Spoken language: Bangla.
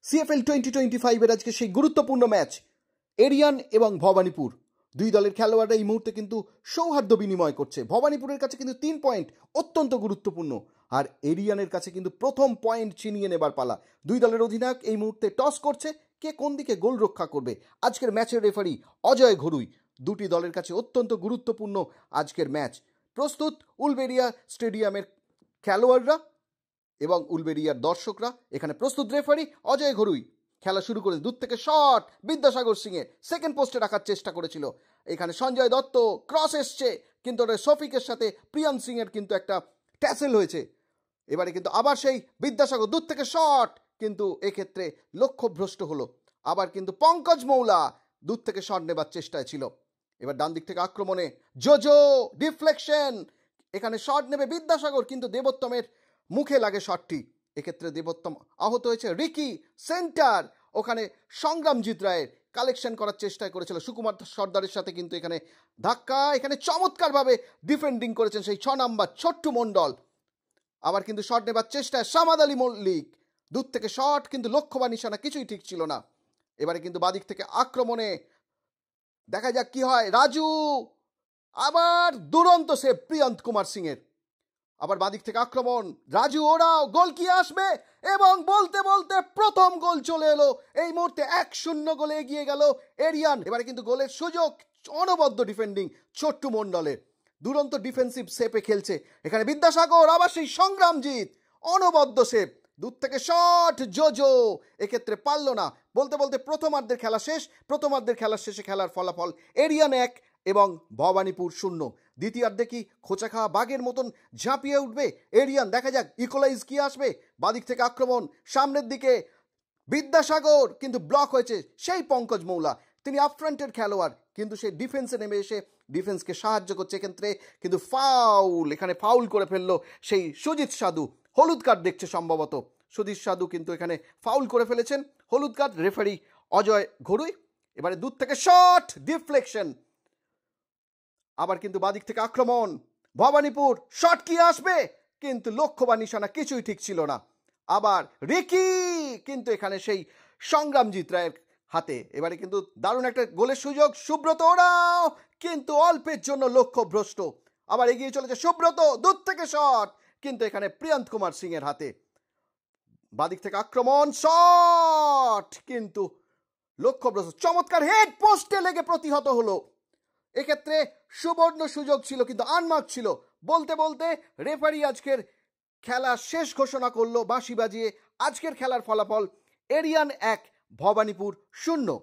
সিএফএল 2025 আজকে সেই গুরুত্বপূর্ণ ম্যাচ এরিয়ান এবং ভবানীপুর দুই দলের খেলোয়াড়রা এই মুহূর্তে কিন্তু সৌহার্দ্য বিনিময় করছে। ভবানীপুরের কাছে কিন্তু 3 পয়েন্ট অত্যন্ত গুরুত্বপূর্ণ, আর এরিয়ানের কাছে কিন্তু প্রথম পয়েন্ট ছিনিয়ে নেবার পালা। দুই দলের অধিনায়ক এই মুহূর্তে টস করছে কে কোন দিকে গোল রক্ষা করবে। আজকের ম্যাচের রেফারি অজয় ঘরুই। দুটি দলের কাছে অত্যন্ত গুরুত্বপূর্ণ আজকের ম্যাচ। প্রস্তুত উলবেড়িয়া স্টেডিয়ামের খেলোয়াড়রা এবং উলবেড়িয়ার দর্শকরা। এখানে প্রস্তুত রেফারি অজয় ঘরুই। খেলা শুরু করে দূর থেকে শট বিদ্যাসাগর সিং এর সেকেন্ড পোস্টে রাখার চেষ্টা করেছিল। এখানে সঞ্জয় দত্ত ক্রস এসছে, কিন্তু শফিকের সাথে প্রিয়ান সিং এর কিন্তু একটা ট্যাসেল হয়েছে। এবারে কিন্তু আবার সেই বিদ্যাসাগর দূর থেকে শট, কিন্তু এক্ষেত্রে লক্ষ্যভ্রষ্ট হলো। আবার কিন্তু পঙ্কজ মৌলা দূর থেকে শট নেবার চেষ্টায় ছিল। এবার ডান দিক থেকে আক্রমণে জোজো ডিফ্লেকশন, এখানে শট নেবে বিদ্যাসাগর, কিন্তু দেবোত্তমের মুখে লাগে শটটি। এক্ষেত্রে দেবোত্তম আহত হয়েছে। রিকি সেন্টার, ওখানে সংগ্রামজিৎ রায়ের কালেকশন করার চেষ্টা করেছিল সুকুমার সর্দারের সাথে, কিন্তু এখানে ধাক্কা। এখানে চমৎকারভাবে ডিফেন্ডিং করেছেন সেই 6 নাম্বার ছোট্টু মণ্ডল। আবার কিন্তু শট নেবার চেষ্টায় সামাদ আলী মল্লিক, দূর থেকে শট, কিন্তু লক্ষ্য বা নিশানা কিছুই ঠিক ছিল না। এবারে কিন্তু বাদিক থেকে আক্রমণে দেখা যাক কি হয়। রাজু, আবার দুরন্ত সেভ প্রিয়ন্ত কুমার সিং এর। আবার বাদিক থেকে আক্রমণ, রাজু ওরাও, গোল কি আসবে? এবং বলতে বলতে প্রথম গোল চলে এলো। এই মুহূর্তে 1-0 গোলে এগিয়ে গেল এরিয়ান। এবারে কিন্তু গোলের সুযোগ, অনবদ্য ডিফেন্ডিং ছোট্টু মণ্ডলের, দুরন্ত ডিফেন্সিভ সেপে খেলছে। এখানে বিদ্যাসাগর, আবার সেই সংগ্রামজিৎ, অনবদ্য সেপ, দূর থেকে শট জোজো, এক্ষেত্রে পারল না। বলতে বলতে প্রথমার্ধের খেলা শেষ। প্রথমার্ধের খেলার শেষে খেলার ফলাফল এরিয়ান 1 এবং ভবানীপুর 0। দ্বিতীয়ার্ধে কি খোঁচা খাওয়া বাঘের মতন ঝাঁপিয়ে উঠবে এরিয়ান? দেখা যাক ইকোলাইজ কি আসবে। বাদিক থেকে আক্রমণ, সামনের দিকে বিদ্যাসাগর, কিন্তু ব্লক হয়েছে সেই পঙ্কজ মৌলা। তিনি আপফ্রন্টের খেলোয়াড়, কিন্তু সে ডিফেন্সে নেমে এসে ডিফেন্সকে সাহায্য করছে। এক্ষেত্রে কিন্তু ফাউল, এখানে ফাউল করে ফেললো সেই সুজিত সাধু। হলুদ কার্ড দেখছে সম্ভবত সুজিত সাধু, কিন্তু এখানে ফাউল করে ফেলেছেন। হলুদ কার্ড, রেফারি অজয় ঘরুই। এবারে দূর থেকে শট ডিফ্লেকশন। আবার কিন্তু বাদিক থেকে আক্রমণ, ভবানীপুর, শট কি আসবে? কিন্তু লক্ষ্য বা নিশানা কিছুই ঠিক ছিল না। আবার রিকি, কিন্তু এখানে সেই সংগ্রামজিৎ রায়ের হাতে। এবারে কিন্তু দারুণ একটা গোলের সুযোগ, সুব্রত ওরাও, কিন্তু অল্পের জন্য লক্ষ্য ভ্রষ্ট। আবার এগিয়ে চলেছে সুব্রত, দূর থেকে শট, কিন্তু এখানে প্রিয়ন্ত কুমার সিং এর হাতে। বাদিক থেকে আক্রমণ, শট, কিন্তু লক্ষ্যভ্রষ্ট। চমৎকার হেড, পোস্টে লেগে প্রতিহত হলো। এক্ষেত্রে সুবর্ণ সুযোগ ছিল, কিন্তু আনমার্ক ছিল। বলতে বলতে রেফারি আজকের খেলা শেষ ঘোষণা করলো বাঁশি বাজিয়ে। আজকের খেলার ফলাফল এরিয়ান 1 ভবানীপুর 0।